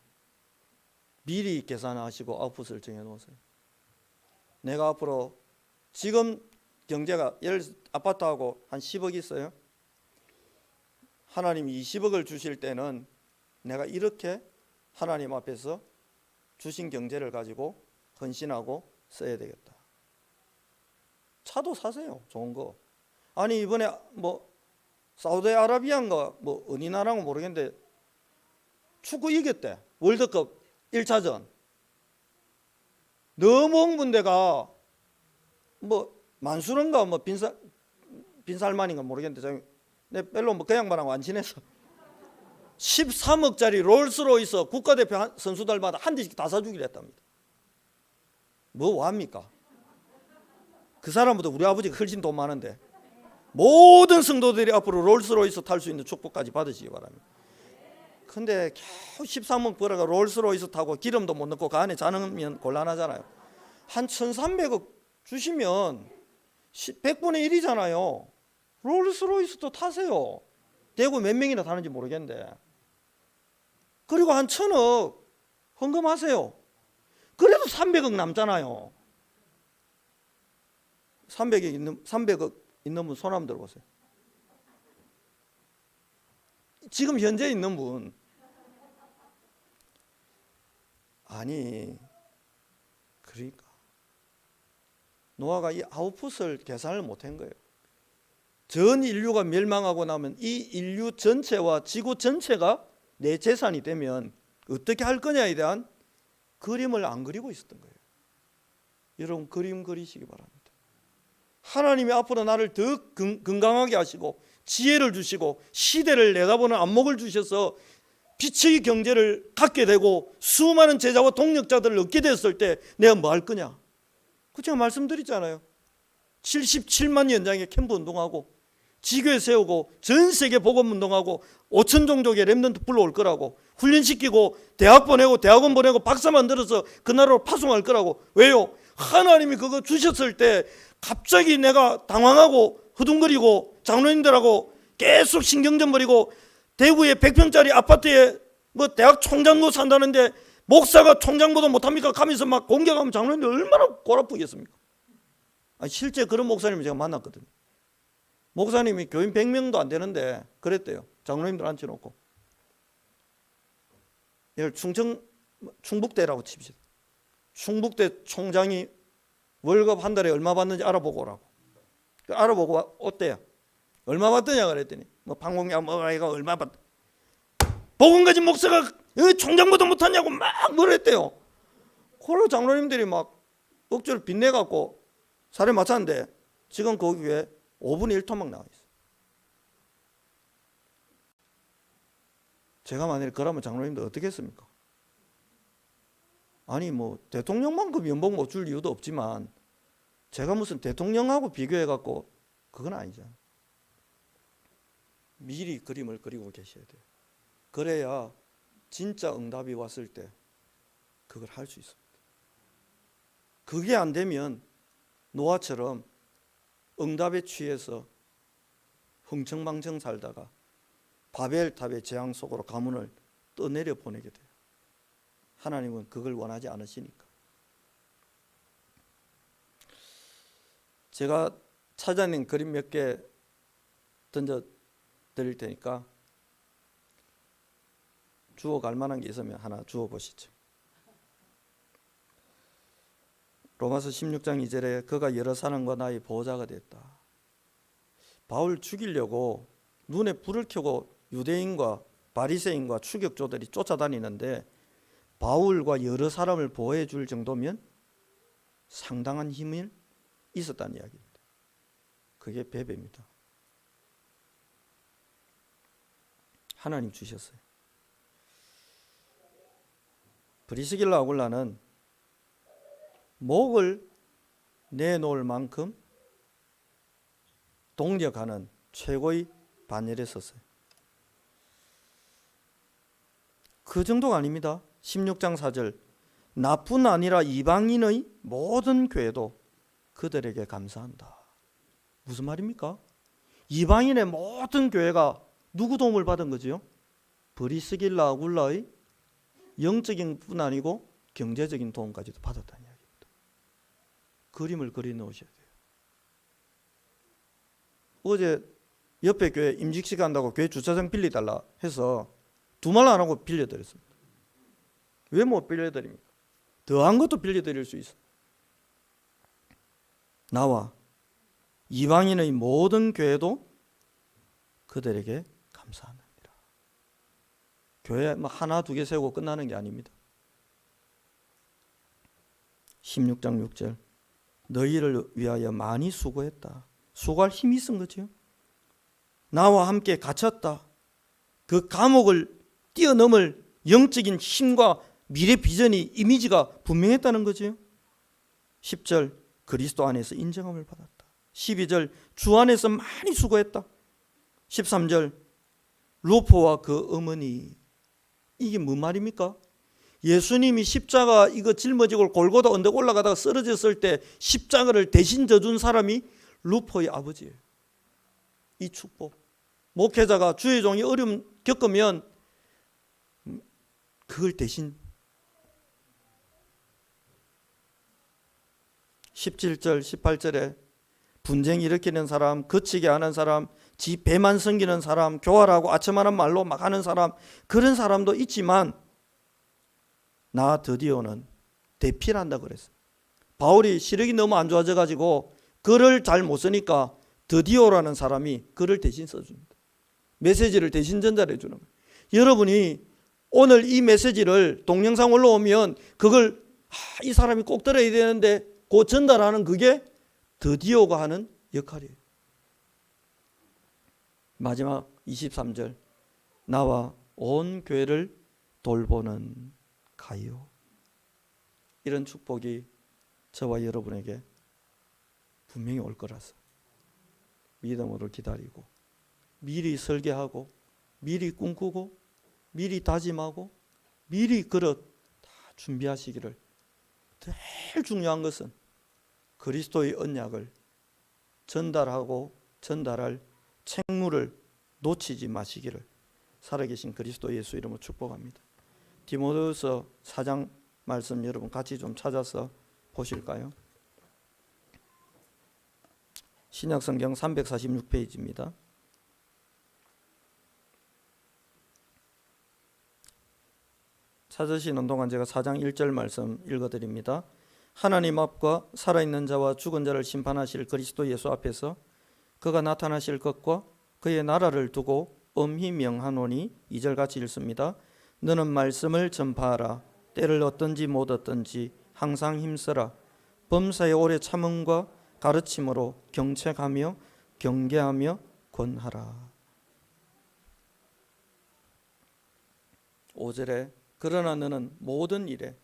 미리 계산하시고 아웃풋을 정해놓으세요. 내가 앞으로 지금 경제가 예를 들어 아파트하고 한 10억 있어요. 하나님이 20억을 주실 때는 내가 이렇게 하나님 앞에서 주신 경제를 가지고 헌신하고 써야 되겠다. 차도 사세요. 좋은 거. 아니 이번에 뭐 사우디아라비아인가 뭐 어느 나라인가 모르겠는데 축구 이겼대. 월드컵 1차전. 너무 흥분대가 뭐 만수른가 뭐 빈살만인가 모르겠는데 내 별로 뭐 그 양반하고 안 친해서 13억짜리 롤스로이스 국가대표 선수들마다 한 대씩 다 사주기로 했답니다. 뭐 와합니까? 그 사람보다 우리 아버지가 훨씬 돈 많은데 모든 성도들이 앞으로 롤스로이스 탈 수 있는 축복까지 받으시기 바랍니다. 근데 겨우 13억 벌어가 롤스로이스 타고 기름도 못 넣고 그 안에 자는 곤란하잖아요. 한 1,300억 주시면 100분의 1이잖아요. 롤스로이스도 타세요. 대구 몇 명이나 타는지 모르겠는데. 그리고 한 1,000억 헌금하세요. 그래도 300억 남잖아요. 300억 있는 분 손 한번 들어보세요. 지금 현재 있는 분. 아니, 그러니까 노아가 이 아웃풋을 계산을 못한 거예요. 전 인류가 멸망하고 나면 이 인류 전체와 지구 전체가 내 재산이 되면 어떻게 할 거냐에 대한 그림을 안 그리고 있었던 거예요. 여러분, 그림 그리시기 바랍니다. 하나님이 앞으로 나를 더 건강하게 하시고 지혜를 주시고 시대를 내다보는 안목을 주셔서 빛의 경제를 갖게 되고 수많은 제자와 동력자들을 얻게 됐을 때 내가 뭐 할 거냐? 그 제가 말씀드렸잖아요. 77만 연장의 캠프 운동하고 지교회 세우고 전 세계 복음 운동하고 5천 종족의 렘넌트 불러올 거라고, 훈련시키고 대학 보내고 대학원 보내고 박사 만들어서 그 나라로 파송할 거라고. 왜요? 하나님이 그거 주셨을 때 갑자기 내가 당황하고 후둥거리고 장로님들하고 계속 신경전 벌이고 대구에 100평짜리 아파트에 뭐 대학 총장도 산다는데 목사가 총장보다 못합니까? 가면서 막 공격하면 장로님들 얼마나 골아프겠습니까? 아니, 실제 그런 목사님을 제가 만났거든요. 목사님이 교인 100명도 안 되는데 그랬대요. 장로님들 앉혀놓고. 이걸 충북대라고 칩시다. 충북대 총장이 월급 한 달에 얼마 받는지 알아보고 오라고. 알아보고 어때요? 얼마 받더냐 그랬더니 뭐 방공야 뭐가 얼마 받. 복음 가진 목사가 총장보다 못하냐고 막 뭐랬대요. 그러고 장로님들이 막 억지로 빚내갖고 사례 맞췄는데 지금 거기에 5분의 1토막 나와 있어요. 제가 만약에 그러면 장로님들 어떻게 했습니까? 아니 뭐 대통령만큼 연봉 못 줄 이유도 없지만 제가 무슨 대통령하고 비교해갖고 그건 아니잖아요. 미리 그림을 그리고 계셔야 돼요. 그래야 진짜 응답이 왔을 때 그걸 할 수 있습니다. 그게 안 되면 노아처럼 응답에 취해서 흥청망청 살다가 바벨탑의 재앙 속으로 가문을 떠내려 보내게 돼요. 하나님은 그걸 원하지 않으시니까. 제가 찾아낸 그림 몇 개 던져 드릴 테니까 주워갈 만한 게 있으면 하나 주워 보시죠. 로마서 16장 2절에 그가 여러 사람과 나의 보호자가 됐다. 바울 죽이려고 눈에 불을 켜고 유대인과 바리새인과 추격조들이 쫓아다니는데 바울과 여러 사람을 보호해 줄 정도면 상당한 힘이 있었다는 이야기입니다. 그게 베베입니다. 하나님 주셨어요. 브리스길라 아굴라는 목을 내놓을 만큼 동력하는 최고의 반열에 섰어요. 그 정도가 아닙니다. 16장 4절 나뿐 아니라 이방인의 모든 교회도 그들에게 감사한다. 무슨 말입니까? 이방인의 모든 교회가 누구 도움을 받은 거지요? 브리스길라 아굴라의 영적인 뿐 아니고 경제적인 도움까지도 받았다는 이야기입니다. 그림을 그려 놓으셔야 돼요. 어제 옆에 교회 임직식 한다고 교회 주차장 빌려달라 해서 두말 안 하고 빌려드렸습니다. 왜 못 빌려드립니까? 더한 것도 빌려드릴 수 있어. 나와 이방인의 모든 교회도 그들에게 감사합니다. 교회 뭐 하나 두 개 세우고 끝나는 게 아닙니다. 16장 6절 너희를 위하여 많이 수고했다. 수고할 힘이 있은 거죠. 나와 함께 갇혔다. 그 감옥을 뛰어넘을 영적인 힘과 미래 비전이 이미지가 분명했다는 거죠. 10절 그리스도 안에서 인정함을 받았다. 12절 주 안에서 많이 수고했다. 13절 루포와 그 어머니 이게 뭔 말입니까? 예수님이 십자가 이거 짊어지고 골고다 언덕 올라가다가 쓰러졌을 때 십자가를 대신 져준 사람이 루포의 아버지예요. 이 축복. 목회자가 주의 종이 어려움 겪으면 그걸 대신 17절 18절에 분쟁 일으키는 사람, 거치게 하는 사람, 지 배만 섬기는 사람, 교활하고 아첨하는 말로 막 하는 사람, 그런 사람도 있지만 나 드디어는 대피한다 그랬어요. 바울이 시력이 너무 안 좋아져 가지고 글을 잘 못 쓰니까 드디어라는 사람이 글을 대신 써줍니다. 메시지를 대신 전달해 주는 거예요. 여러분이 오늘 이 메시지를 동영상 올라오면 그걸 이 사람이 꼭 들어야 되는데 그 전달하는 그게 드디어가 하는 역할이에요. 마지막 23절 나와 온 교회를 돌보는 가요. 이런 축복이 저와 여러분에게 분명히 올 거라서 믿음으로 기다리고 미리 설계하고 미리 꿈꾸고 미리 다짐하고 미리 그릇 다 준비하시기를. 제일 중요한 것은 그리스도의 언약을 전달하고 전달할 책무를 놓치지 마시기를 살아계신 그리스도 예수 이름으로 축복합니다. 디모데후서 4장 말씀 여러분 같이 좀 찾아서 보실까요? 신약성경 346페이지입니다. 찾으시는 동안 제가 4장 1절 말씀 읽어드립니다. 하나님 앞과 살아있는 자와 죽은 자를 심판하실 그리스도 예수 앞에서 그가 나타나실 것과 그의 나라를 두고 엄히 명하노니 2절 같이 읽습니다. 너는 말씀을 전파하라. 때를 얻든지 못 얻든지 항상 힘쓰라. 범사에 오래 참음과 가르침으로 경책하며 경계하며 권하라. 5절에 그러나 너는 모든 일에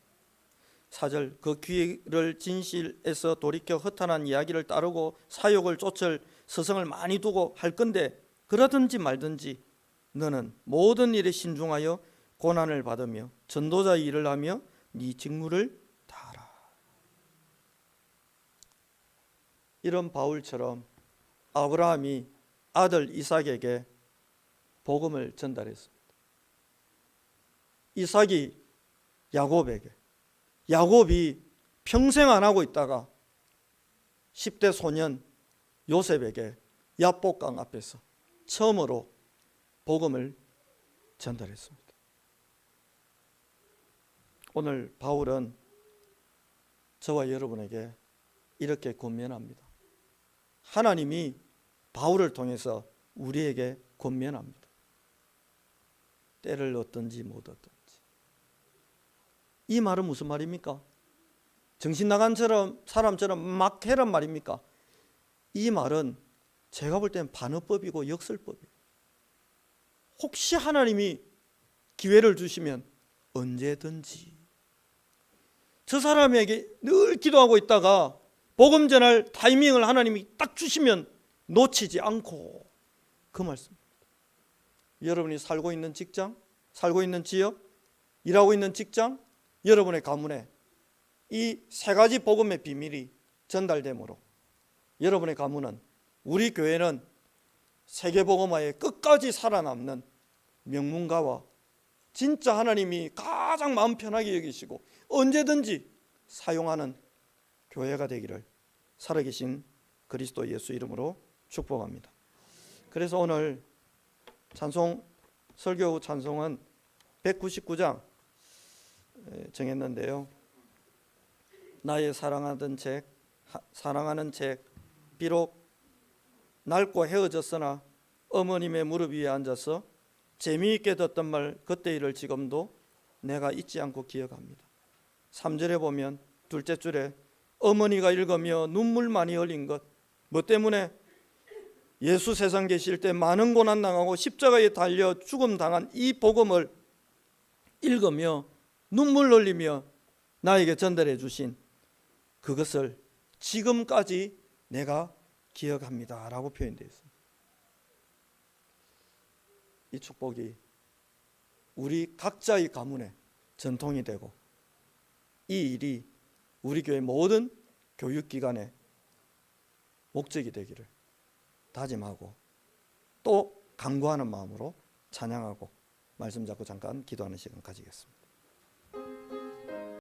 4절 그 귀를 진실에서 돌이켜 허탄한 이야기를 따르고 사욕을 쫓을 서성을 많이 두고 할 건데 그러든지 말든지 너는 모든 일에 신중하여 고난을 받으며 전도자의 일을 하며 네 직무를 다하라. 이런 바울처럼 아브라함이 아들 이삭에게 복음을 전달했습니다. 이삭이 야곱에게, 야곱이 평생 안 하고 있다가 10대 소년 요셉에게 야복강 앞에서 처음으로 복음을 전달했습니다. 오늘 바울은 저와 여러분에게 이렇게 권면합니다. 하나님이 바울을 통해서 우리에게 권면합니다. 때를 얻든지 못 얻든지. 이 말은 무슨 말입니까? 정신 나간 사람처럼 막 해란 말입니까? 이 말은 제가 볼 때는 반어법이고 역설법이에요. 혹시 하나님이 기회를 주시면 언제든지. 저 사람에게 늘 기도하고 있다가 복음 전할 타이밍을 하나님이 딱 주시면 놓치지 않고, 그 말씀입니다. 여러분이 살고 있는 직장, 살고 있는 지역, 일하고 있는 직장, 여러분의 가문에 이 세 가지 복음의 비밀이 전달되므로 여러분의 가문은, 우리 교회는 세계복음화에 끝까지 살아남는 명문가와 진짜 하나님이 가장 마음 편하게 여기시고 언제든지 사용하는 교회가 되기를 살아계신 그리스도 예수 이름으로 축복합니다. 그래서 오늘 찬송, 설교 찬송은 199장 정했는데요. 나의 사랑하는 책, 비록 낡고 헤어졌으나 어머님의 무릎 위에 앉아서 재미있게 듣던 말 그때 일을 지금도 내가 잊지 않고 기억합니다. 3절에 보면 둘째 줄에 어머니가 읽으며 눈물 많이 흘린 것, 뭐 때문에? 예수 세상 계실 때 많은 고난 당하고 십자가에 달려 죽음 당한 이 복음을 읽으며 눈물 흘리며 나에게 전달해 주신 그것을 지금까지 내가 기억합니다 라고 표현되어 있습니다. 이 축복이 우리 각자의 가문의 전통이 되고 이 일이 우리 교회 모든 교육기관의 목적이 되기를 다짐하고 또 간구하는 마음으로 찬양하고 말씀 잡고 잠깐 기도하는 시간 가지겠습니다.